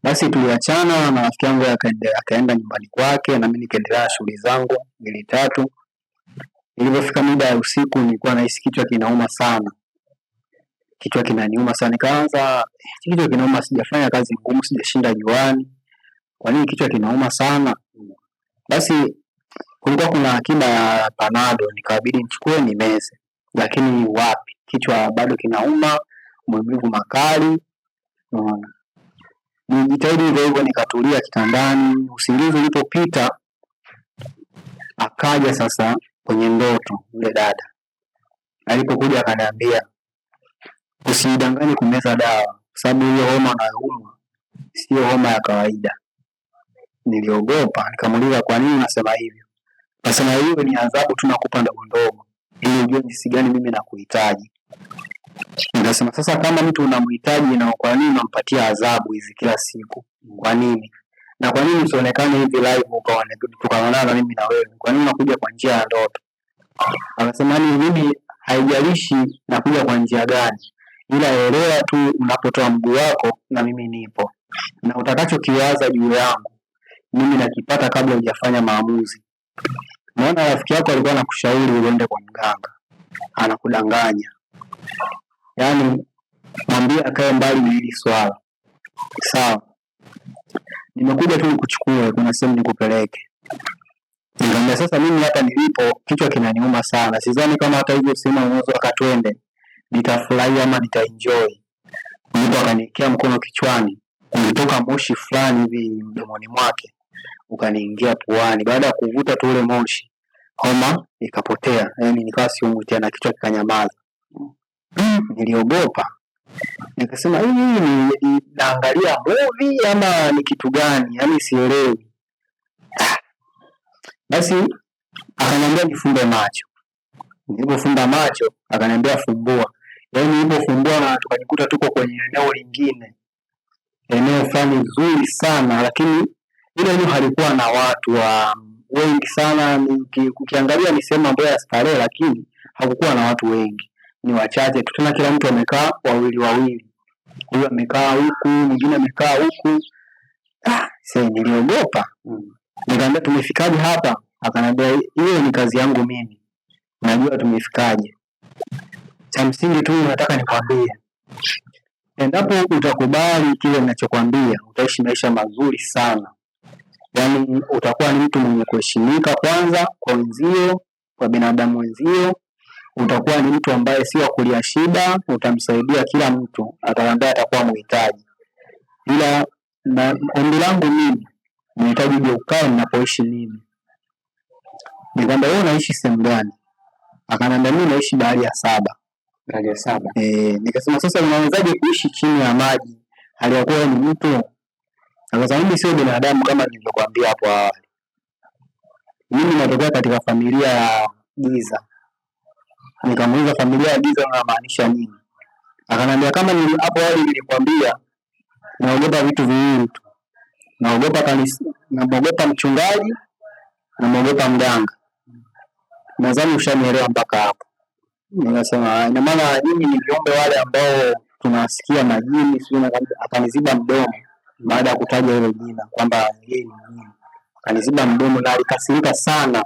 Basi tuliachana na rafiki yangu akaenda nyumbani kwake na mimi nikaendelea shughuli zangu 2 3. Ilipofika muda ya usiku nilikuwa nahisi kichwa kinauma sana. Kichwa kinaniuma sana. Nikaanza kichwa kinauma, sijafanya kazi ngumu, sijashinda juani. Kwa nini kichwa kinauma sana? Basi kulikuwa kuna akiba ya Panado, nikabidi nichukue nimeze. Lakini wapi? Kichwa bado kinauma, maumivu makali. Unaona? Nilijitahidi hivyo nikatulia kitandani. Usingizi ulipopita akaja sasa kwenye ndoto yule dada. Alipokuja akaniambia usidanganye kumeza dawa, kwa sababu hiyo homa unayoumwa sio homa ya kawaida. Niliogopa, nikamuuliza kwa nini unasema hivyo? Akasema hiyo ni adhabu tunakupa ndogo ndogo ili ujue jinsi gani mimi nakuhitaji. Nikasema sasa kama mtu unamhitaji na kwa nini unampatia adhabu hizi kila siku? Kwa nini? Na kwa nini usionekane hivi live tukaonana na mimi na wewe? Kwa nini unakuja kwa njia ya ndoto? Akasema mimi haijalishi nakuja kwa njia gani, ila elewa tu unapotoa mguu wako na mimi nipo. Na utakachokiwaza juu yangu mimi nakipata kabla hujafanya maamuzi. Naona rafiki yako alikuwa anakushauri uende kwa mganga, anakudanganya. Yaani mwambie akae mbali na hili swala. Sawa. Nimekuja tu nikuchukue, kuna sehemu nikupeleke. Nikamwambia sasa mimi hapa nilipo kichwa kinaniuma sana. Sidhani kama hata hivyo sema unaweza akatwende. Nitafurahi ama nitaenjoy. Ndipo akaniwekea mkono kichwani. Ulitoka moshi fulani hivi mdomoni mwake. Ukaniingia puani. Baada ya kuvuta tu ule moshi, homa ikapotea. Yaani nikawa siumwi tena, kichwa kikanyamaza. Niliogopa. Nikasema hii ni naangalia movie ama ni kitu gani? Yaani sielewi. Basi akaniambia nifumbe macho. Nilipofumba macho akaniambia fumbua. Yaani nilipofumbua na tukajikuta tuko kwenye eneo lingine. Eneo fulani zuri sana, lakini ile eneo halikuwa na watu wengi sana. Ukiangalia ni sehemu ambayo ya starehe, lakini hakukuwa na watu wengi. Ni wachache tu, tena kila mtu amekaa wawili. Huyu amekaa huku, mwingine amekaa huku. Sasa niliogopa. Nikamwambia tumefikaje hapa? Akaniambia hiyo ni kazi yangu mimi. Najua tumefikaje. Cha msingi tu nataka nikwambie. Endapo utakubali kile ninachokwambia, utaishi maisha mazuri sana. Yaani utakuwa ni mtu mwenye kuheshimika kwanza kwa wenzio, kwa binadamu wenzio. Utakuwa ni mtu ambaye si wa kulia shida, utamsaidia kila mtu ambaye atakuwa mhitaji. Ila ombi langu mimi, nahitaji uje ukae ninapoishi mimi. Nikamwambia wewe unaishi sehemu gani? Akaniambia mimi naishi Bahari ya 7. Bahari ya 7. Nikasema sasa unawezaje kuishi chini ya maji hali ya kuwa ni mtu? Akasema mimi sio binadamu kama nilivyokuambia hapo awali. Mimi natokea katika familia ya giza. Nikamuuliza familia ya giza unamaanisha nini? Akaniambia kama hapo awali nilikwambia naogopa vitu viwili tu. Naogopa kanisa, naogopa mchungaji, na naogopa mganga. Nadhani ushanielewa mpaka hapo. Nikasema ina maana mimi ni viumbe wale ambao tunasikia majini, sio? Na akaniziba mdomo baada ya kutaja hilo jina kwamba yeye ni mjini. Akaniziba mdomo na alikasirika sana.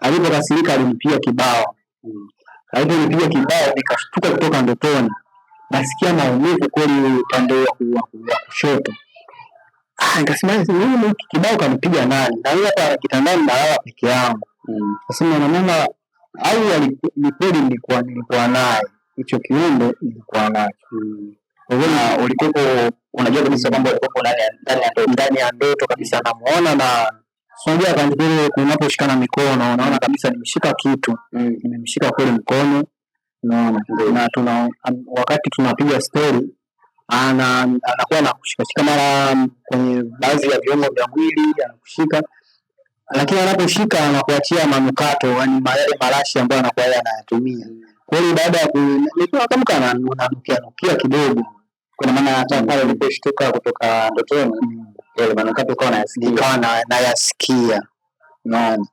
Alipokasirika alimpiga kibao. Aliponipiga kibao nikashtuka kutoka ndotoni. Nasikia maumivu kweli upande wa kushoto. Nikasema mimi kibao kanipiga nani? Na yeye hapa kitandani nalala peke yangu. Nasema na mama au ni kweli nilikuwa naye. Hicho kiumbe nilikuwa nacho. Wewe ulikuwa unajua kabisa kwamba ulikuwa ndani ya ndoto kabisa, namuona na unajua kanjile kunaposhikana mikono unaona kabisa nimeshika kitu. Nimemshika kweli mkono. Na wakati tunapiga story anakuwa anakushika mara kwenye baadhi ya viungo vya mwili anakushika, lakini anaposhika anakuachia manukato, yani yale marashi ambayo anakuwa anayatumia. Kwa hiyo baada ya nilikuwa kama kana nukia kidogo, kwa maana hata pale niliposhtuka kutoka ndotoni yale manukato kwa nayasikia. Naona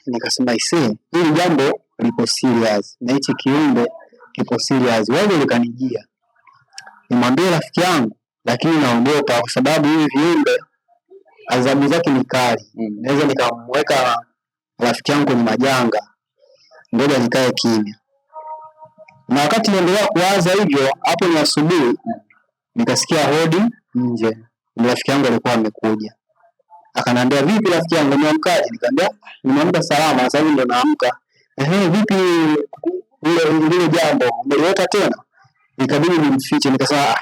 nikasema hili jambo lipo serious na hichi kiumbe kipo serious. Wewe ulikanijia nimwambie rafiki yangu lakini naogopa kwa sababu hivi viumbe adhabu zake ni kali. Naweza nikamweka rafiki yangu kwenye majanga, ngoja nikae kimya. Na wakati naendelea kuwaza hivyo, hapo ni asubuhi, nikasikia hodi nje. Rafiki yangu alikuwa amekuja, akaniambia, vipi rafiki yangu, umeamkaje? Nikamwambia nimeamka salama, sasa hivi ndo naamka. Vipi ile jambo umeliweka tena? Nikabidi nimfiche, nikasema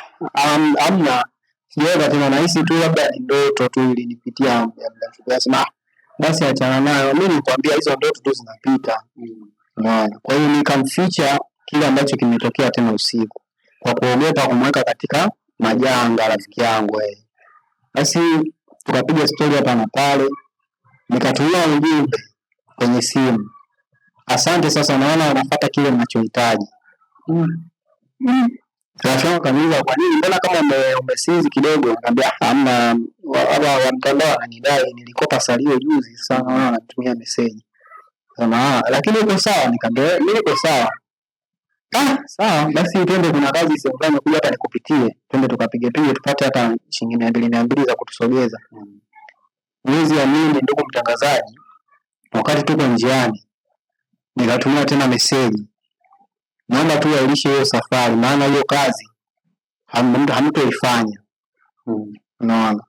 amna, sijaona tena, nahisi tu labda ni ndoto tu ilinipitia muda mfupi. Akasema basi achana nayo, mimi nikwambia hizo ndoto tu zinapita. Unaona, kwa hiyo nikamficha kile ambacho kimetokea tena usiku kwa kuogopa kumweka katika majanga rafiki yangu. Basi tukapiga story hapa na pale, nikatumia ujumbe kwenye simu, asante, sasa naona unafuata kile ninachohitaji. Rafiki yangu kaniuliza, kwa nini, mbona kama umesizi kidogo? Nikamwambia hamna, baba wa mtandao ananidai, nilikopa salio juzi, sasa naona anatumia message. Sema lakini uko sawa? Nikamwambia mimi niko sawa. Sawa, basi twende, kuna kazi sehemu fulani kuja hata nikupitie, twende tukapige tupate hata shilingi 200 za kutusogeza. Mwezi wa nini, ndugu mtangazaji, wakati tuko njiani nikatumia tena message, naomba tu ailishe hiyo safari, maana hiyo kazi hamtoifanya. Unaona,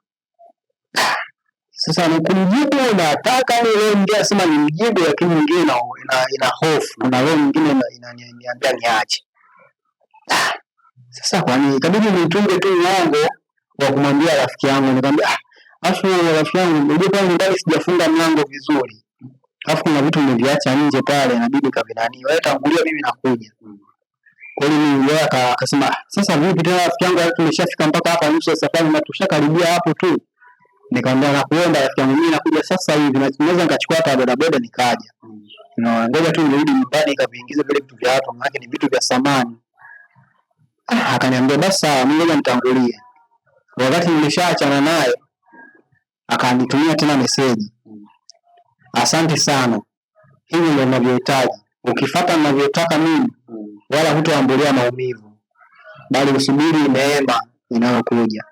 sasa nikumjibu nataka leo ndio sema nimjibu, lakini nyingine ina hofu, na leo nyingine inaniambia niache. Sasa kwani ikabidi nitunge tu mlango wa kumwambia rafiki yangu. Nikamwambia afu rafiki yangu, unajua pale ndani sijafunga mlango vizuri, afu kuna vitu nimeviacha nje pale, inabidi kavinani, wewe tangulia, mimi nakuja. Kwa hiyo mimi yeye akasema sasa vipi tena rafiki yangu, tumeshafika mpaka hapa nusu ya safari na tushakaribia hapo tu. Nikamwambia nakuomba rafiki yangu, mimi nakuja sasa hivi, na naweza nikachukua hata bodaboda nikaja. Ngoja tu nirudi nyumbani nikaviingize vile vitu vya hapo, maana ni vitu vya samani. Akaniambia basi sawa, mimi ngoja nitangulie. Wakati nimeshaachana naye, akanitumia tena message, asante sana, hivi ndio ninavyohitaji, ukifuata ninavyotaka mimi wala hutoambulia maumivu, bali usubiri neema inayokuja.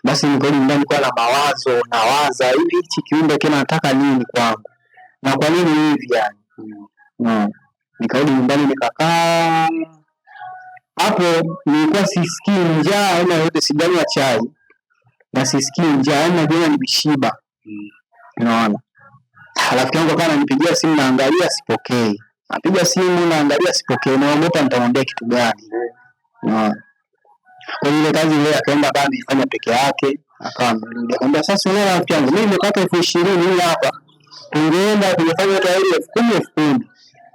Basi nikarudi ndani kwa na mawazo, nawaza hivi hichi kiumbe kinataka nini kwangu na kwa nini hivi yani. Nikarudi nyumbani nikakaa hapo, nilikuwa sisikii njaa aina yote, sijanywa chai na sisikii njaa, yani najua nimeshiba. Unaona, rafiki yangu kana nipigia simu, naangalia sipokei, napiga simu naangalia sipokei, naogopa nitamwambia kitu gani. Unaona, kwa ile kazi ile akaenda baba ifanya peke yake, akamrudi akamwambia sasa leo rafiki yangu, mimi nimepata 20,000 hii hapa, tungeenda kufanya hata ile 10,000.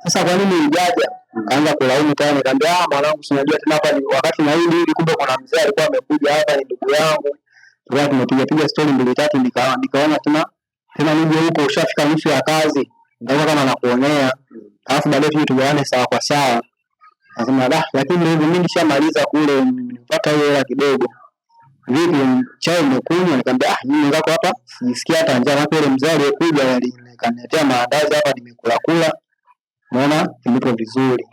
Sasa kwa nini hujaja? Kaanza kulaumu tena. Nikamwambia mwanangu, si unajua tena hapa ni wakati na hili kumbe kuna mzee alikuwa amekuja hapa, ni ndugu yangu, tulikuwa tumepiga story 2-3, nikaona tena nije huko, ushafika nusu ya kazi, ndio kama nakuonea, alafu baadaye tugawane sawa kwa sawa. Nasema lakini hivi mimi nishamaliza kule, nipata hiyo hela kidogo. Vipi chai umekunywa? Nikamwambia mimi ngako hapa sijisikia hata njaa, na ile mzee aliyekuja alikaniletea maandazi hapa, nimekula kula, unaona nilipo vizuri.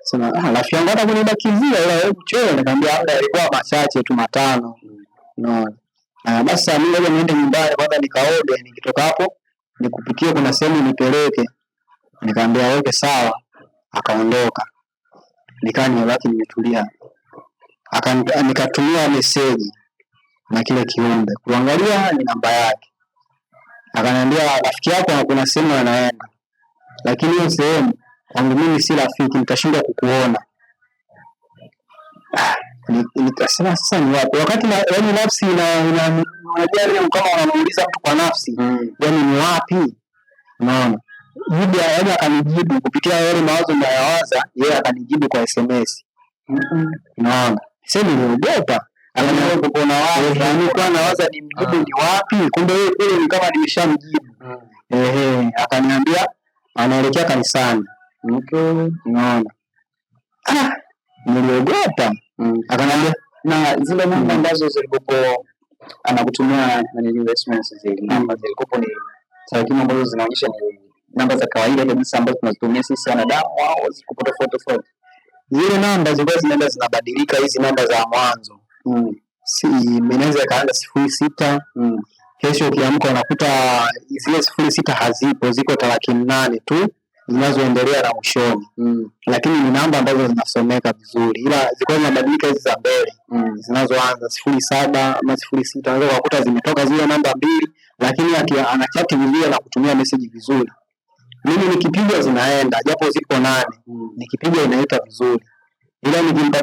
Sema rafiki yangu hata kunibakizia ila wewe choe. Nikamwambia alikuwa machache tu 5. Unaona, basi mimi ngoja niende nyumbani kwanza nikaoge, nikitoka hapo nikupitie kuna sehemu nipeleke. Nikamwambia okay sawa, akaondoka. Nikaa nimebaki nimetulia. Nikatumia message na kile kiumbe kuangalia ni namba yake. Akaniambia rafiki yako kuna sehemu anaenda, lakini hiyo sehemu kwangu mimi si rafiki, nitashindwa kukuona. Nikasema sasa ni wapi? Wakati yaani nafsi unajua kama unamuuliza mtu kwa nafsi, yaani ni wapi? Unaona? Jibu yaani akanijibu kupitia yale mawazo ninayowaza, yeye akanijibu kwa SMS. Unaona? Sasa niliogopa. Ananiambia kuna wapi? Nilikuwa nawaza ni mjibu ni wapi? Kumbe yeye kule ni kama nimeshamjibu. Akaniambia anaelekea kanisani. Unaona? Niliogopa. Akaniambia na zile namba ambazo zilikopo anakutumia na investments zile namba zilikopo ni taratibu ambazo zinaonyesha ni namba za kawaida kabisa ambazo tunazitumia sisi wanadamu, au ziko tofauti. Zile namba zilikuwa zinaenda zinabadilika, hizi namba za mwanzo si inaweza kaanza 06. Kesho ukiamka unakuta zile 06 hazipo, ziko 8 tu zinazoendelea na mwishoni. Lakini ni namba ambazo zinasomeka vizuri, ila zilikuwa zinabadilika hizi za mbele zinazoanza 07 ama 06, unaweza kukuta zimetoka zile namba 2, lakini anachati vizuri na kutumia message vizuri. Mimi nikipiga zinaenda japo ziko 8, nikipiga inaita vizuri, ila nikimpatia